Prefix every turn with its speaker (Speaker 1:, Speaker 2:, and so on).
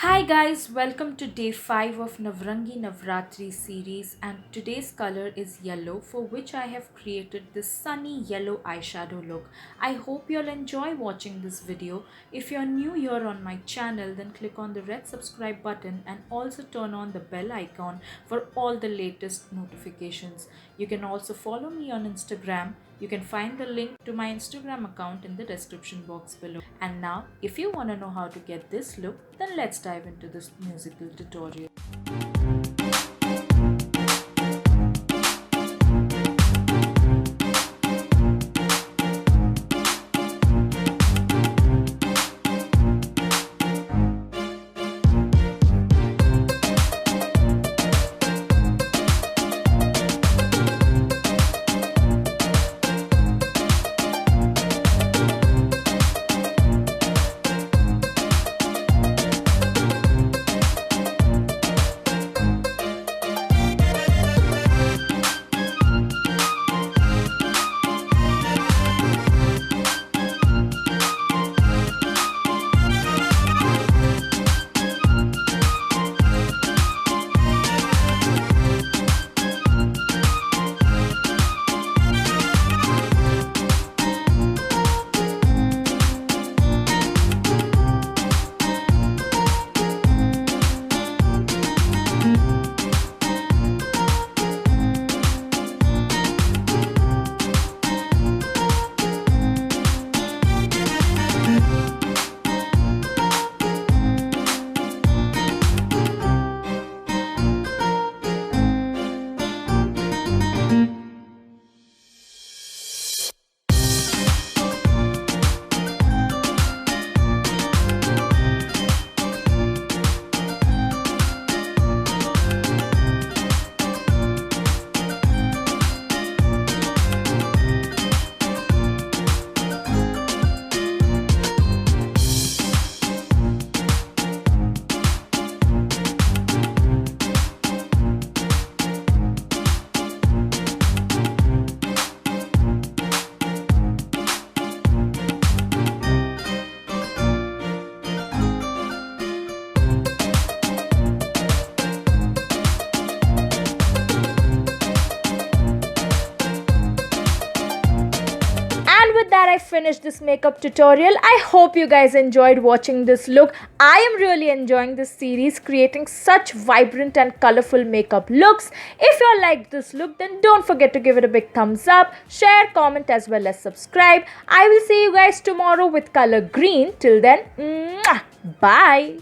Speaker 1: Hi guys, welcome to day 5 of Navrangi Navratri series, and today's color is yellow, for which I have created this sunny yellow eyeshadow look. I hope you'll enjoy watching this video. If you're new here on my channel, then click on the red subscribe button and also turn on the bell icon for all the latest notifications. You can also follow me on Instagram. You can find the link to my Instagram account in the description box below. And now, if you want to know how to get this look, then let's dive into this musical tutorial. With that, I finished this makeup tutorial. I hope you guys enjoyed watching this look. I am really enjoying this series, creating such vibrant and colorful makeup looks. If you liked this look, then don't forget to give it a big thumbs up, share, comment as well as subscribe. I will see you guys tomorrow with color green. Till then, bye.